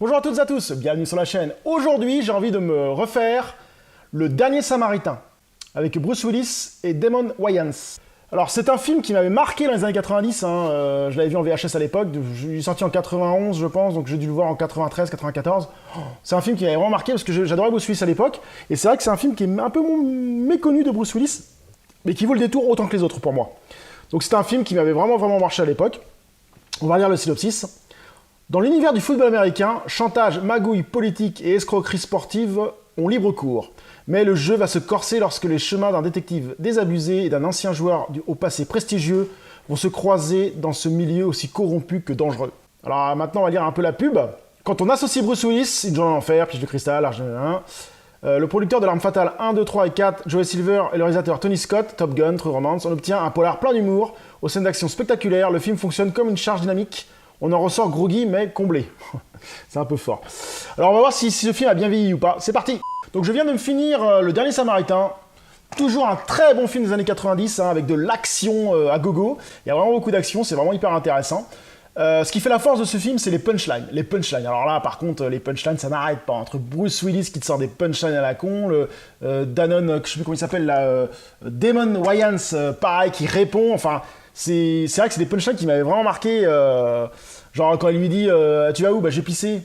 Bonjour à toutes et à tous, bienvenue sur la chaîne. Aujourd'hui, j'ai envie de me refaire Le Dernier Samaritain avec Bruce Willis et Damon Wayans. Alors, c'est un film qui m'avait marqué dans les années 90, je l'avais vu en VHS à l'époque, il est sorti en 91 je pense, donc j'ai dû le voir en 93, 94. C'est un film qui m'avait vraiment marqué parce que j'adorais Bruce Willis à l'époque, et c'est vrai que c'est un film qui est un peu méconnu de Bruce Willis, mais qui vaut le détour autant que les autres pour moi. Donc c'est un film qui m'avait vraiment marché à l'époque. On va lire le synopsis. Dans l'univers du football américain, chantage, magouille politique et escroquerie sportive ont libre cours. Mais le jeu va se corser lorsque les chemins d'un détective désabusé et d'un ancien joueur au passé prestigieux vont se croiser dans ce milieu aussi corrompu que dangereux. Alors maintenant, on va lire un peu la pub. Quand on associe Bruce Willis, Une journée en enfer, Piège de cristal, Argent 1, le producteur de L'Arme Fatale 1, 2, 3 et 4, Joey Silver, et le réalisateur Tony Scott, Top Gun, True Romance, on obtient un polar plein d'humour, aux scènes d'action spectaculaires, le film fonctionne comme une charge dynamique. On en ressort groggy mais comblé. C'est un peu fort. Alors on va voir si ce film a bien vieilli ou pas. C'est parti. Donc je viens de me finir Le Dernier Samaritain. Toujours un très bon film des années 90, avec de l'action à gogo. Il y a vraiment beaucoup d'action, c'est vraiment hyper intéressant. Ce qui fait la force de ce film, c'est les punchlines. Les punchlines. Alors là, par contre, les punchlines, ça n'arrête pas. Entre Bruce Willis qui te sort des punchlines à la con, le Danone, je sais plus comment il s'appelle là, Damon Wayans, pareil, qui répond. Enfin, c'est vrai que c'est des punchlines qui m'avaient vraiment marqué. Genre quand il lui dit tu vas où? Bah j'ai pissé.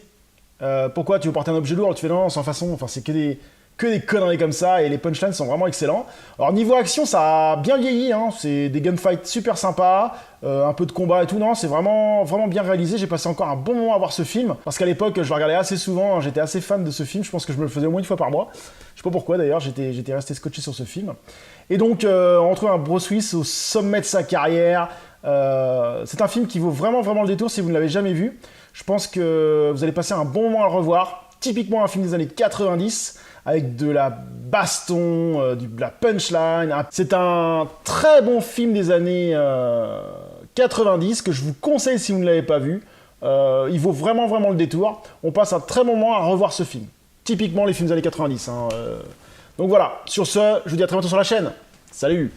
Pourquoi tu veux porter un objet lourd? Tu fais non, sans façon. Enfin c'est que des conneries comme ça, et les punchlines sont vraiment excellents. Alors niveau action, ça a bien vieilli, c'est des gunfights super sympas, un peu de combat et tout, non, c'est vraiment bien réalisé. J'ai passé encore un bon moment à voir ce film, parce qu'à l'époque je le regardais assez souvent, j'étais assez fan de ce film, je pense que je me le faisais au moins une fois par mois. Je sais pas pourquoi d'ailleurs, j'étais resté scotché sur ce film. Et donc on retrouve un Bruce Willis au sommet de sa carrière. C'est un film qui vaut vraiment le détour si vous ne l'avez jamais vu. Je pense que vous allez passer un bon moment à le revoir. Typiquement un film des années 90, avec de la baston, de la punchline. C'est un très bon film des années 90 que je vous conseille si vous ne l'avez pas vu. Il vaut vraiment le détour. On passe un très bon moment à revoir ce film. Typiquement les films des années 90. Donc voilà, sur ce, je vous dis à très bientôt sur la chaîne. Salut!